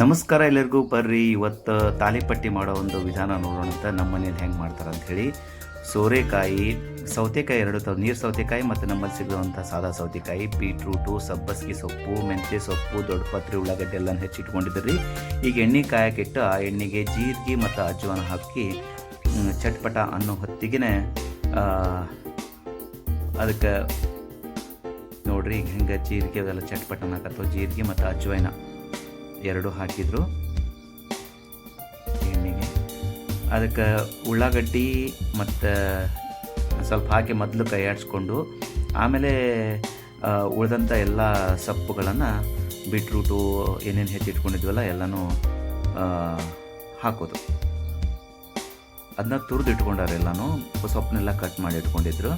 ನಮಸ್ಕಾರ ಎಲ್ಲರಿಗೂ. ಬರ್ರಿ ಇವತ್ತು ತಾಲಿಪಟ್ಟಿ ಮಾಡೋ ಒಂದು ವಿಧಾನ ನೋಡೋಣ ಅಂತ. ನಮ್ಮ ಮನೇಲಿ ಹೆಂಗೆ ಮಾಡ್ತಾರೆ ಅಂಥೇಳಿ. ಸೋರೆಕಾಯಿ, ಸೌತೆಕಾಯಿ ಎರಡು ನೀರು ಸೌತೆಕಾಯಿ ಮತ್ತು ನಮ್ಮಲ್ಲಿ ಸಿಗುವಂಥ ಸಾದಾ ಸೌತೆಕಾಯಿ, ಬೀಟ್ರೂಟು, ಸಬ್ಬಸಿಗೆ ಸೊಪ್ಪು, ಮೆಂತ್ಯ ಸೊಪ್ಪು, ದೊಡ್ಡ ಪತ್ರೆ, ಉಳ್ಳಾಗಡ್ಡೆ ಎಲ್ಲ ಹೆಚ್ಚಿಟ್ಕೊಂಡಿದ್ರಿ. ಈಗ ಎಣ್ಣೆ ಕಾಯಕ್ಕಿಟ್ಟು ಆ ಎಣ್ಣೆಗೆ ಜೀರಿಗೆ ಮತ್ತು ಅಜ್ವಾನ ಹಾಕಿ ಚಟ್ಪಟ ಅನ್ನೋ ಹೊತ್ತಿಗೆ ಅದಕ್ಕೆ ನೋಡ್ರಿ ಈಗ ಹೆಂಗೆ ಜೀರಿಗೆ ಅದೆಲ್ಲ ಚಟ್ಪಟನ ಹಾಕತ್ತೋ. ಜೀರಿಗೆ ಮತ್ತು ಅಜ್ವಾನ ಎರಡು ಹಾಕಿದ್ರು ಎಣ್ಣೆಗೆ. ಅದಕ್ಕೆ ಉಳ್ಳಾಗಡ್ಡಿ ಮತ್ತು ಸ್ವಲ್ಪ ಹಾಕಿ ಮೊದಲು ಕೈ ಆಡಿಸ್ಕೊಂಡು ಆಮೇಲೆ ಉಳಿದಂಥ ಎಲ್ಲ ಸೊಪ್ಪುಗಳನ್ನು ಬೀಟ್ರೂಟು ಏನೇನು ಹೆಚ್ಚಿಟ್ಕೊಂಡಿದ್ವಲ್ಲ ಎಲ್ಲನೂ ಹಾಕೋದು. ಅದನ್ನ ತುರಿದು ಇಟ್ಕೊಂಡಾರೆ. ಎಲ್ಲನೂ ಸೊಪ್ಪನ್ನೆಲ್ಲ ಕಟ್ ಮಾಡಿ ಇಟ್ಕೊಂಡಿದ್ರು.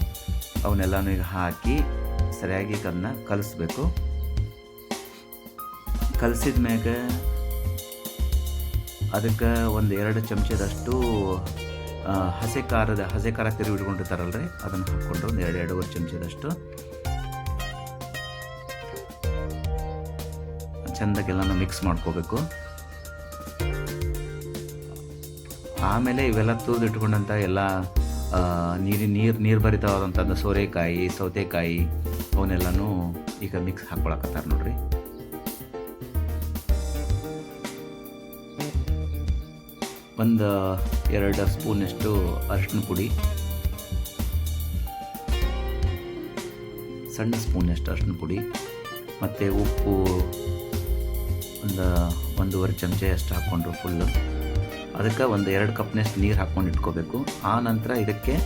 ಅವನ್ನೆಲ್ಲನೂ ಈಗ ಹಾಕಿ ಸರಿಯಾಗಿ ಅದನ್ನ ಕಲಿಸ್ಬೇಕು. ಕಲಸಿದ ಮ್ಯಾಗ ಅದಕ್ಕೆ ಒಂದು 2 ಚಮಚದಷ್ಟು ಹಸೆ ಖಾರ ತಿರುಗಿ ಇಟ್ಕೊಂಡಿರ್ತಾರಲ್ರಿ, ಅದನ್ನು ಹಾಕ್ಕೊಂಡು ಒಂದು 2-2.5 ಚಮಚದಷ್ಟು ಚೆಂದಾಗೆಲ್ಲನೂ ಮಿಕ್ಸ್ ಮಾಡ್ಕೋಬೇಕು. ಆಮೇಲೆ ಇವೆಲ್ಲ ತುರಿದು ಇಟ್ಕೊಂಡಂಥ ಎಲ್ಲ ನೀರು ಭರಿತವಾದಂಥದ್ದು ಸೋರೆಕಾಯಿ, ಸೌತೆಕಾಯಿ ಅವನ್ನೆಲ್ಲನೂ ಈಗ ಮಿಕ್ಸ್ ಹಾಕ್ಕೊಳಕತ್ತಾರೆ ನೋಡ್ರಿ. ಒಂದು 2 ಸ್ಪೂನಷ್ಟು ಅರಿಶಿನ ಪುಡಿ, ಸಣ್ಣ ಸ್ಪೂನಷ್ಟು ಅರಿಶಿನ ಪುಡಿ, ಮತ್ತು ಉಪ್ಪು ಒಂದು 1.5 ಚಮಚ ಅಷ್ಟು ಹಾಕ್ಕೊಂಡ್ರು ಫುಲ್ಲು. ಅದಕ್ಕೆ ಒಂದು 2 ಕಪ್ನಷ್ಟು ನೀರು ಹಾಕ್ಕೊಂಡು ಇಟ್ಕೋಬೇಕು. ಆ ನಂತರ ಇದಕ್ಕೆ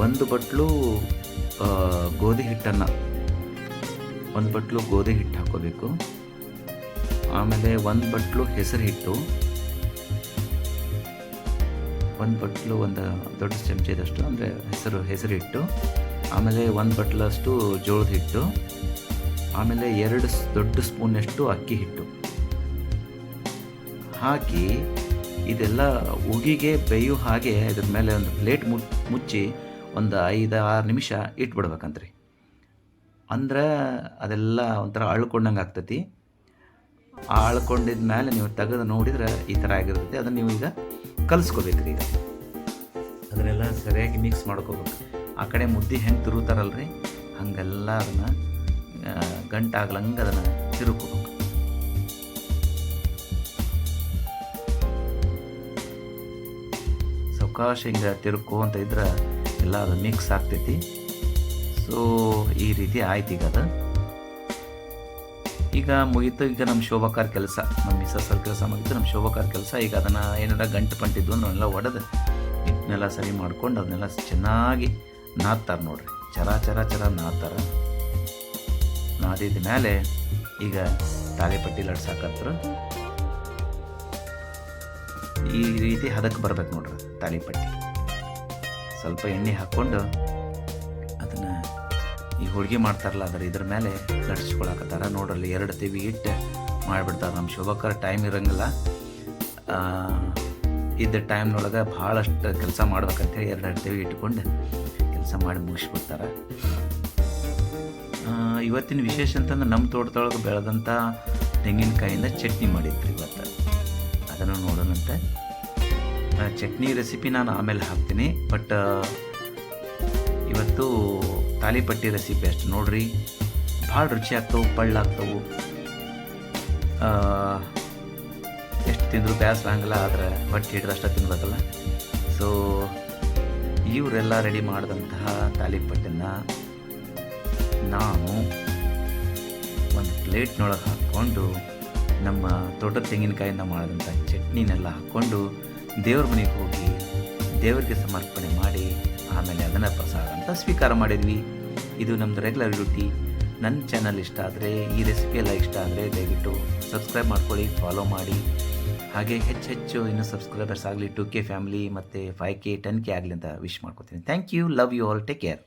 1 ಬಟ್ಲು ಗೋಧಿ ಹಿಟ್ಟನ್ನು 1 ಬಟ್ಲು ಗೋಧಿ ಹಿಟ್ಟು ಹಾಕ್ಕೋಬೇಕು. ಆಮೇಲೆ 1 ಬಟ್ಲು ಹೆಸರು ಹಿಟ್ಟು, 1 ಬಟ್ಲು ಒಂದು ದೊಡ್ಡ ಚಮಚದಷ್ಟು ಅಂದರೆ ಹೆಸರು ಹಿಟ್ಟು, ಆಮೇಲೆ 1 ಬಟ್ಲಷ್ಟು ಜೋಳದ ಹಿಟ್ಟು, ಆಮೇಲೆ 2 ದೊಡ್ಡ ಸ್ಪೂನಷ್ಟು ಅಕ್ಕಿ ಹಿಟ್ಟು ಹಾಕಿ ಇದೆಲ್ಲ ಉಗಿಗೆ ಬೇಯೋ ಹಾಗೆ ಇದ್ರ ಮೇಲೆ ಒಂದು ಪ್ಲೇಟ್ ಮುಚ್ಚಿ ಒಂದು 5-6 ನಿಮಿಷ ಇಟ್ಬಿಡ್ಬೇಕಂತ್ರಿ. ಅಂದ್ರೆ ಅದೆಲ್ಲ ಒಂಥರ ಅಳ್ಕೊಂಡಂಗೆ ಆಗ್ತೈತಿ. ಅಳ್ಕೊಂಡಿದ ಮೇಲೆ ನೀವು ತೆಗೆದು ನೋಡಿದ್ರೆ ಈ ಥರ ಆಗಿರ್ತೈತಿ. ಅದನ್ನು ನೀವು ಈಗ ಕಲಿಸ್ಕೋಬೇಕ್ರಿ. ಈಗ ಅದನ್ನೆಲ್ಲ ಸರಿಯಾಗಿ ಮಿಕ್ಸ್ ಮಾಡ್ಕೋಬೇಕು. ಆ ಕಡೆ ಮುದ್ದೆ ಹೆಂಗೆ ತಿರುಗ್ತಾರಲ್ರಿ ಹಾಗೆಲ್ಲ ಅದನ್ನು ಗಂಟಾಗ್ಲಂಗೆ ಅದನ್ನು ತಿರುಗ್ಕೋಬೇಕು. ಸಾವಕಾಶ ಹಿಂಗೆ ತಿರುಕೋ ಅಂತ ಇದ್ರೆ ಎಲ್ಲ ಅದು ಮಿಕ್ಸ್ ಆಗ್ತೈತಿ. ಸೊ ಈ ರೀತಿ ಆಯ್ತು. ಈಗ ಮುಗೀತು. ಈಗ ನಮ್ಮ ಶೋಭಾಕಾರ ಕೆಲಸ, ನಮ್ಮ ಮಿಸಸ್ಸಲ್ಲಿ ಕೆಲಸ ಮುಗೀತು, ನಮ್ಮ ಶೋಭಾಕಾರ ಕೆಲಸ. ಈಗ ಅದನ್ನು ಏನಾರ ಗಂಟು ಪಂಟಿದ್ವು ಅಂದ್ರೆ ಅವನ್ನೆಲ್ಲ ಒಡೆದು ಹಿಟ್ಟನ್ನೆಲ್ಲ ಸರಿ ಮಾಡ್ಕೊಂಡು ಅದನ್ನೆಲ್ಲ ಚೆನ್ನಾಗಿ ನಾದ್ತಾರೆ ನೋಡ್ರಿ. ಚರ ನಾದ್ತಾರೆ. ನಾದಿದ ಮೇಲೆ ಈಗ ತಾಲಿಪಟ್ಟಿ ಲಡ್ಸಾಕತ್ರ ಈ ರೀತಿ ಹದಕ್ಕೆ ಬರ್ಬೇಕು ನೋಡ್ರಿ ತಾಲಿಪಟ್ಟಿ. ಸ್ವಲ್ಪ ಎಣ್ಣೆ ಹಾಕ್ಕೊಂಡು ಅದನ್ನು ಈ ಹೋಳಿಗೆ ಮಾಡ್ತಾರಲ್ಲ ಇದ್ರ ಮೇಲೆ ಲಟ್ಸ್ಕೊಳಕತ್ತಾರ ನೋಡ್ರಲ್ಲಿ. 2 ತೆವಿ ಇಟ್ಟು ಮಾಡಿಬಿಡ್ತಾರೆ. ನಮ್ಮ ಶೋಭಾಕಾರ ಟೈಮ್ ಇರೋಂಗಿಲ್ಲ. ಇದ್ದ ಟೈಮ್ನೊಳಗೆ ಭಾಳಷ್ಟು ಕೆಲಸ ಮಾಡ್ಬೇಕಂತೇಳಿ 2 ತೆವಿ ಇಟ್ಕೊಂಡು ಕೆಲಸ ಮಾಡಿ ಮುಗಿಸ್ಬಿಡ್ತಾರೆ. ಇವತ್ತಿನ ವಿಶೇಷ ಅಂತಂದ್ರೆ ನಮ್ಮ ತೋಟದೊಳಗೆ ಬೆಳೆದಂಥ ತೆಂಗಿನಕಾಯಿಂದ ಚಟ್ನಿ ಮಾಡಿದ್ರಿ ಇವತ್ತು. ಅದನ್ನು ನೋಡೋಣಂತೆ. ಚಟ್ನಿ ರೆಸಿಪಿ ನಾನು ಆಮೇಲೆ ಹಾಕ್ತೀನಿ. ಬಟ್ ಇವತ್ತು ತಾಲಿಪಟ್ಟಿ ರೆಸಿಪಿ ಅಷ್ಟು ನೋಡ್ರಿ. ಭಾಳ ರುಚಿ ಆಗ್ತವೆ, ಪಳ್ಳಾಗ್ತವೆ. ಎಷ್ಟು ತಿಂದರೂ ಬೇಸರ ಆಗಲ್ಲ. ಆದರೆ ಹೊಟ್ಟೆ ಹಿಡಿದಷ್ಟು ತಿನ್ಬೇಕಲ್ಲ. ಸೊ ಇವರೆಲ್ಲ ರೆಡಿ ಮಾಡಿದಂತಹ ತಾಲಿಪಟ್ಟನ್ನು ನಾನು ಒಂದು ಪ್ಲೇಟ್ನೊಳಗೆ ಹಾಕ್ಕೊಂಡು ನಮ್ಮ ತೋಟದ ತೆಂಗಿನಕಾಯಿಂದ ಮಾಡಿದಂಥ ಚಟ್ನಿನೆಲ್ಲ ಹಾಕ್ಕೊಂಡು ದೇವ್ರ ಮನೆಗೆ ಹೋಗಿ ದೇವರಿಗೆ ಸಮರ್ಪಣೆ ಮಾಡಿ ಆಮೇಲೆ ಅದನ್ನು ಪ್ರಸಾದ ಅಂತ ಸ್ವೀಕಾರ ಮಾಡಿದ್ವಿ. ಇದು ನಮ್ಮದು ರೆಗ್ಯುಲರ್ ಡ್ಯೂಟಿ. ನನ್ನ ಚಾನಲ್ ಇಷ್ಟ ಆದರೆ, ಈ ರೆಸಿಪಿ ಎಲ್ಲ ಇಷ್ಟ ಆದರೆ ದಯವಿಟ್ಟು ಸಬ್ಸ್ಕ್ರೈಬ್ ಮಾಡ್ಕೊಳ್ಳಿ, ಫಾಲೋ ಮಾಡಿ. ಹಾಗೆ ಹೆಚ್ಚು ಇನ್ನೂ ಸಬ್ಸ್ಕ್ರೈಬರ್ಸ್ ಆಗಲಿ, 2K ಫ್ಯಾಮಿಲಿ ಮತ್ತು 5K 10K ಆಗಲಿ ಅಂತ ವಿಶ್ ಮಾಡ್ಕೊತೀನಿ. Thank you. Love you all. Take care.